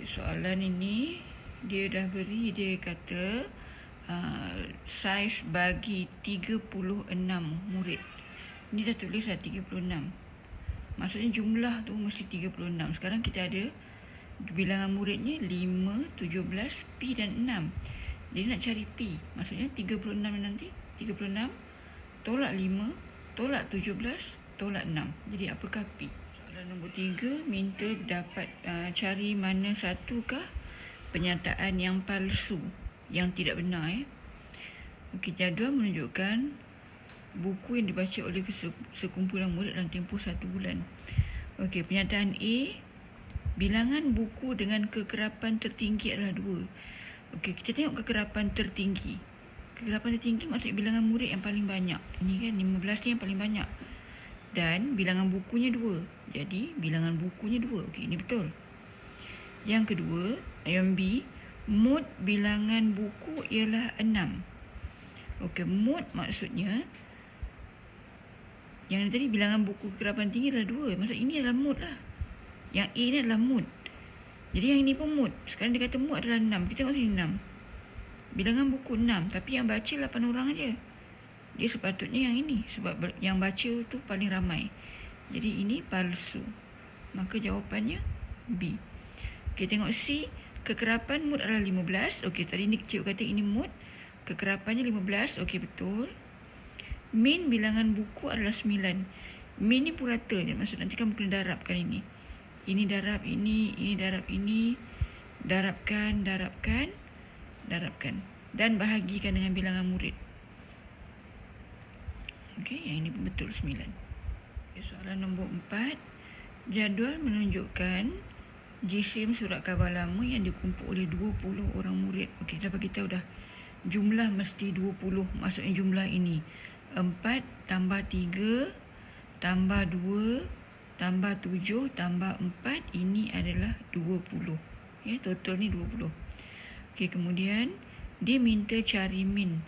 Soalan ini dia dah beri, dia kata saiz bagi 36 murid. Ini dah tulis dah 36. Maksudnya jumlah tu mesti 36. Sekarang kita ada bilangan muridnya 5, 17, P dan 6. Jadi nak cari P. Maksudnya 36 nanti 36 tolak 5 tolak 17 tolak 6. Jadi apakah P? Soalan nombor 3 minta dapat cari mana satukah penyataan yang palsu, yang tidak benar. Okey, jadual menunjukkan buku yang dibaca oleh sekumpulan murid dalam tempoh 1 bulan. Okey, penyataan A, bilangan buku dengan kekerapan tertinggi adalah 2. Okey, kita tengok kekerapan tertinggi. Kekerapan tertinggi maksudnya bilangan murid yang paling banyak. Ini kan 15 ni yang paling banyak. Dan bilangan bukunya 2. Jadi bilangan bukunya 2. Okey, ini betul. Yang kedua, yang B, mod bilangan buku ialah 6. Okey, mod maksudnya yang tadi bilangan buku kekerapan tinggi adalah 2. Maksud ini adalah mod lah. Yang A ni adalah mod. Jadi yang ini pun mod. Sekarang dia kata mod adalah 6. Kita tengok sini 6. Bilangan buku 6. Tapi yang baca 8 orang aja. Dia sepatutnya yang ini. Sebab yang baca tu paling ramai. Jadi ini palsu. Maka jawapannya B. Okey, tengok C. Kekerapan mod adalah 15. Okey, tadi ni cikgu kata ini mod. Kekerapannya 15. Okey, betul. Min bilangan buku adalah 9. Min ni purata je. Maksud nanti kamu kena darabkan ini. Ini darab ini darab ini. Darabkan. Dan bahagikan dengan bilangan murid. Okey, yang ini pun betul 9. Okay, soalan nombor 4. Jadual menunjukkan jisim surat khabar lama yang dikumpul oleh 20 orang murid. Okey, kita bagi tahu dah. Jumlah mesti 20. Maksudnya jumlah ini 4 tambah 3 tambah 2 tambah 7 tambah 4. Ini adalah 20. Ya, total ni 20. Okey, kemudian dia minta cari min.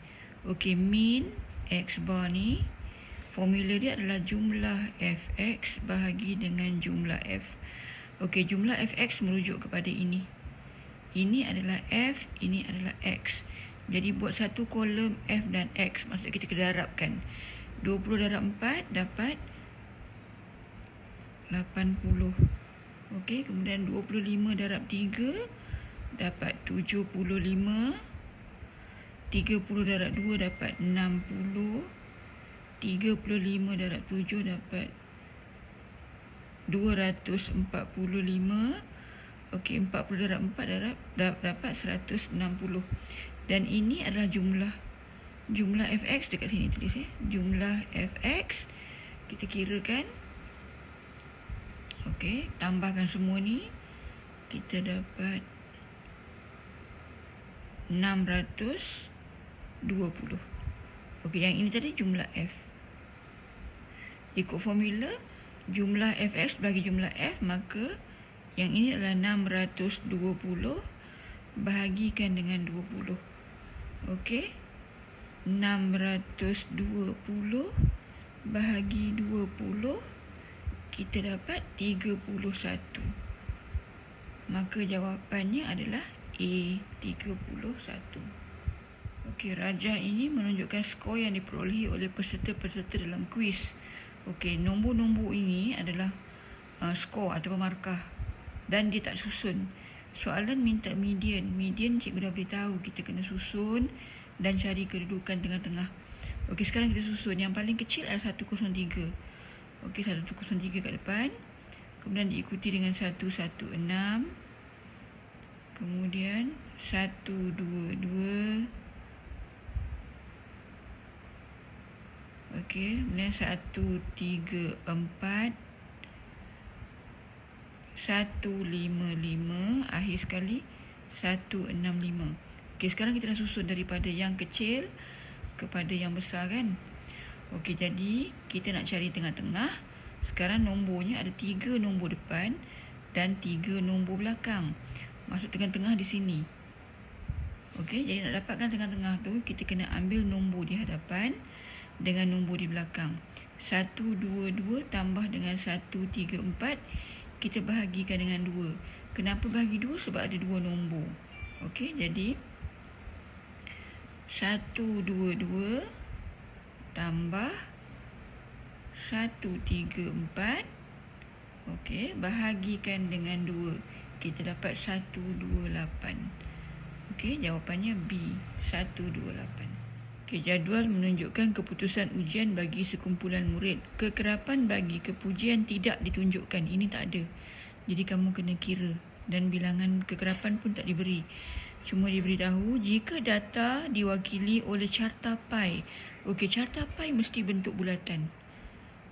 Okey, min X bar ni formula dia adalah jumlah Fx bahagi dengan jumlah F. Okey, jumlah Fx merujuk kepada ini. Ini adalah F, ini adalah X. Jadi buat satu kolom F dan X. Maksudnya kita kedarabkan. 20 darab 4 dapat 80. Okey, kemudian 25 darab 3 dapat 75. 30 darab 2 dapat 60. 35 darab 7 dapat 245. Okey, 40 darab 4 dapat 160. Dan ini adalah jumlah Fx dekat sini tulis ya. Jumlah Fx kita kirakan. Okey, tambahkan semua ni. Kita dapat 620. Okey, yang ini tadi jumlah F. Ikut formula jumlah Fx bagi jumlah F, maka yang ini adalah 620 bahagikan dengan 20. Okey, 620 bahagi 20 kita dapat 31. Maka jawapannya adalah A, 31. Okey, rajah ini menunjukkan skor yang diperolehi oleh peserta-peserta dalam kuis. Okey, nombor-nombor ini adalah skor atau markah dan dia tak susun. Soalan minta median. Median cikgu dah beritahu kita kena susun dan cari kedudukan tengah-tengah. Okey, sekarang kita susun. Yang paling kecil adalah 103. Okey, 103 kat depan. Kemudian diikuti dengan 116. Kemudian 122. Okey, kemudian 134. 155, akhir sekali 165. Okey, sekarang kita dah susun daripada yang kecil kepada yang besar kan. Okey, jadi kita nak cari tengah-tengah. Sekarang nombornya ada 3 nombor depan dan 3 nombor belakang. Maksud tengah-tengah di sini. Okey, jadi nak dapatkan tengah-tengah tu kita kena ambil nombor di hadapan dengan nombor di belakang. 122 tambah dengan 134 kita bahagikan dengan 2. Kenapa bahagi 2? Sebab ada 2 nombor. Okey, jadi 122 tambah 134. Okey, bahagikan dengan 2. Kita dapat 128. Okey, jawapannya B, 128. Okey, jadual menunjukkan keputusan ujian bagi sekumpulan murid. Kekerapan bagi kepujian tidak ditunjukkan. Ini tak ada. Jadi kamu kena kira. Dan bilangan kekerapan pun tak diberi. Cuma diberitahu jika data diwakili oleh carta pi. Okey, carta pi mesti bentuk bulatan.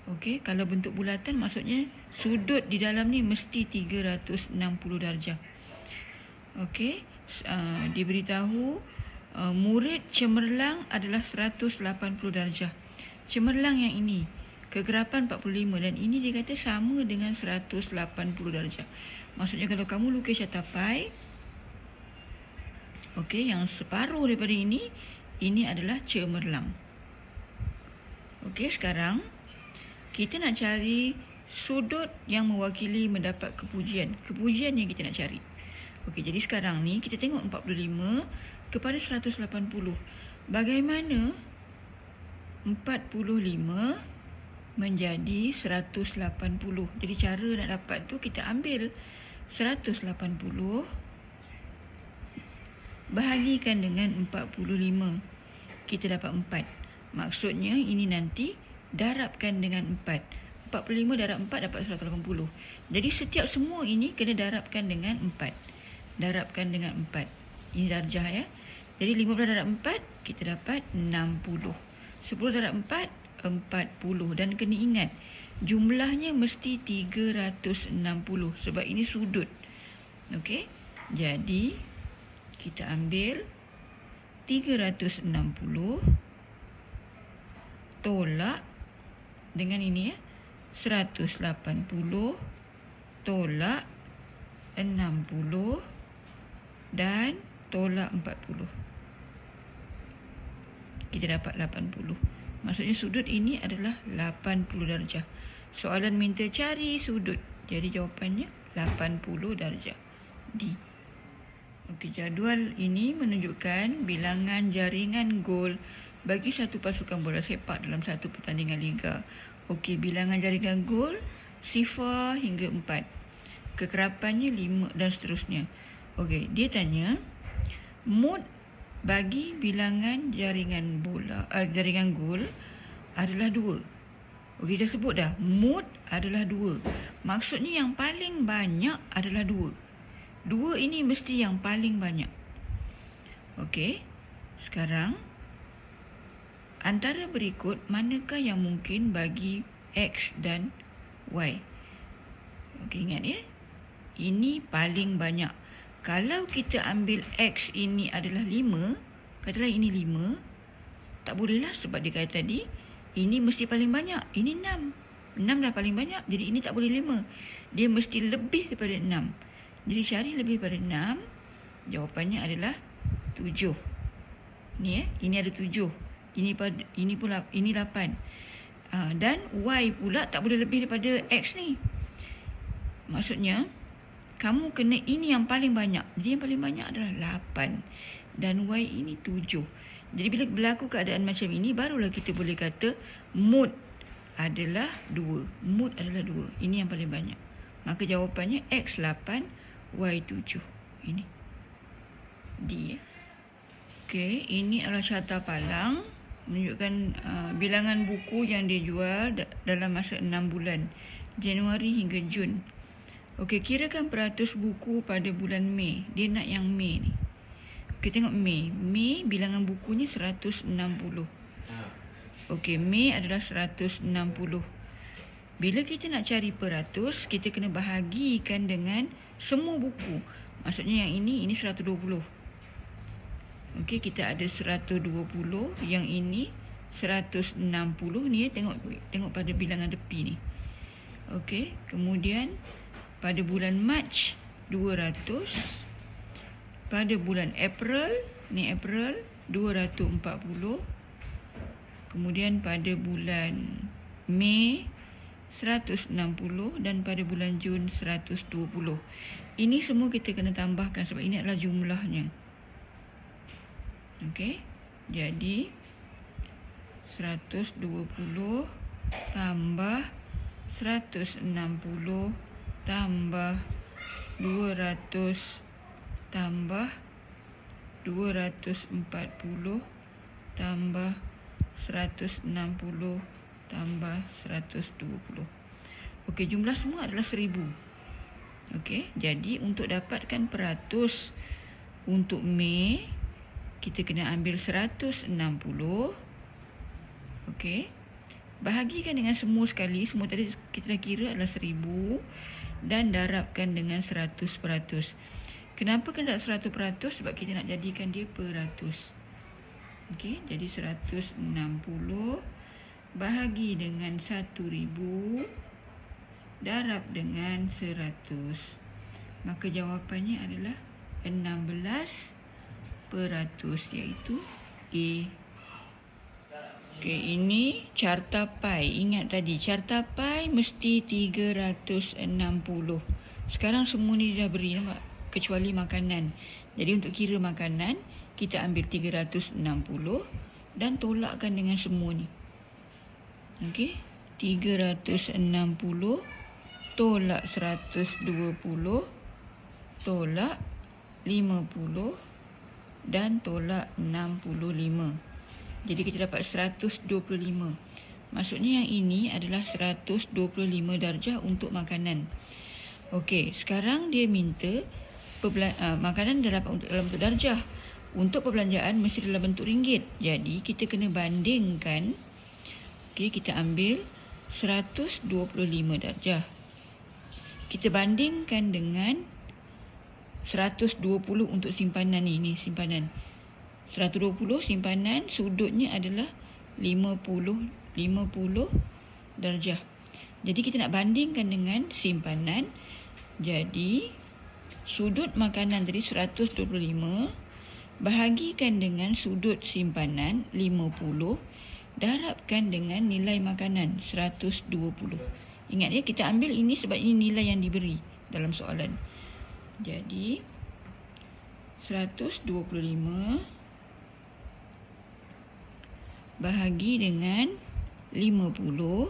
Okey, kalau bentuk bulatan maksudnya sudut di dalam ni mesti 360 darjah. Okey, diberitahu murid cemerlang adalah 180 darjah. Cemerlang yang ini, kegerapan 45 dan ini dia kata sama dengan 180 darjah. Maksudnya kalau kamu lukis carta pi, okey, yang separuh daripada ini adalah cemerlang. Okey, sekarang kita nak cari sudut yang mewakili mendapat kepujian. Kepujian yang kita nak cari. Okey, jadi sekarang ni kita tengok 45 kepada 180. Bagaimana 45 menjadi 180? Jadi cara nak dapat tu kita ambil 180 bahagikan dengan 45. Kita dapat 4. Maksudnya ini nanti darabkan dengan 4. 45 darab 4 dapat 180. Jadi setiap semua ini kena darabkan dengan 4. Darabkan dengan 4. Ini darjah ya. Jadi 15 darab 4 kita dapat 60. 10 darab 4 40. Dan kena ingat jumlahnya mesti 360 sebab ini sudut. Okey. Jadi kita ambil 360 tolak dengan ini ya. 180 tolak 60 dan tolak 40. Kita dapat 80. Maksudnya sudut ini adalah 80 darjah. Soalan minta cari sudut. Jadi jawapannya 80 darjah. D. Okey, jadual ini menunjukkan bilangan jaringan gol bagi satu pasukan bola sepak dalam satu pertandingan liga. Okey, bilangan jaringan gol 0 hingga 4. Kekerapannya 5 dan seterusnya. Okey, dia tanya mod bagi bilangan jaringan bola jaringan gol adalah 2. Okey, dah sebut dah. Mod adalah 2. Maksudnya yang paling banyak adalah 2. 2 ini mesti yang paling banyak. Okey. Sekarang antara berikut manakah yang mungkin bagi X dan Y? Okey, ingat ya. Ini paling banyak. Kalau kita ambil X ini adalah 5, katalah ini 5, tak bolehlah sebab dia kata tadi ini mesti paling banyak. Ini 6. 6 dah paling banyak. Jadi ini tak boleh 5. Dia mesti lebih daripada 6. Jadi cari lebih daripada 6. Jawapannya adalah 7. Ni ini ada 7. Ini pula ini 8. Dan Y pula tak boleh lebih daripada X ni. Maksudnya kamu kena ini yang paling banyak. Jadi yang paling banyak adalah 8 dan Y ini 7. Jadi bila berlaku keadaan macam ini barulah kita boleh kata mod adalah 2. Mod adalah 2. Ini yang paling banyak. Maka jawapannya X 8, Y 7. Ini D. Okey, ini adalah carta palang menunjukkan bilangan buku yang dia jual dalam masa 6 bulan, Januari hingga Jun. Okey, kirakan peratus buku pada bulan Mei. Dia nak yang Mei ni. Okey, tengok Mei. Mei bilangan bukunya 160. Okey, Mei adalah 160. Bila kita nak cari peratus, kita kena bahagikan dengan semua buku. Maksudnya yang ini 120. Okey, kita ada 120, yang ini 160 ni, tengok pada bilangan tepi ni. Okey, kemudian pada bulan Mac 200, pada bulan April, ni April 240, kemudian pada bulan Mei 160 dan pada bulan Jun 120. Ini semua kita kena tambahkan sebab ini adalah jumlahnya. Okey. Jadi 120 tambah 160 tambah 200 tambah 240 tambah 160 tambah 120. Okey, jumlah semua adalah 1000. Okey, jadi untuk dapatkan peratus untuk Mei, kita kena ambil 160. Okey, bahagikan dengan semua sekali. Semua tadi kita dah kira adalah 1000 dan darabkan dengan 100%. Kenapa kena 100%? Sebab kita nak jadikan dia peratus. Okey, jadi 160 bahagi dengan 1000 darab dengan 100. Maka jawapannya adalah 16%, iaitu A. Okey, ini carta pi. Ingat tadi, carta pi mesti 360. Sekarang semua ni dah beri, nampak? Kecuali makanan. Jadi untuk kira makanan, kita ambil 360 dan tolakkan dengan semua ni. Okey, 360 tolak 120 tolak 50 dan tolak 65. Jadi kita dapat 125. Maksudnya yang ini adalah 125 darjah untuk makanan. Okey, sekarang dia minta makanan dalam bentuk darjah. Untuk perbelanjaan mesti dalam bentuk ringgit. Jadi kita kena bandingkan. Okey, kita ambil 125 darjah. Kita bandingkan dengan 120 untuk simpanan ini, simpanan. 120 simpanan, sudutnya adalah 50 darjah. Jadi kita nak bandingkan dengan simpanan. Jadi sudut makanan tadi 125 bahagikan dengan sudut simpanan 50, darabkan dengan nilai makanan 120. Ingat ya, kita ambil ini sebab ini nilai yang diberi dalam soalan. Jadi 125 bahagi dengan 50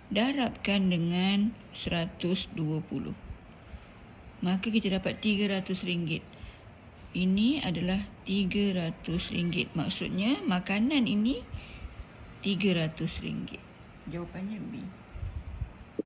darabkan dengan 120. Maka kita dapat RM300. Ini adalah RM300. Maksudnya makanan ini RM300. Jawapannya B.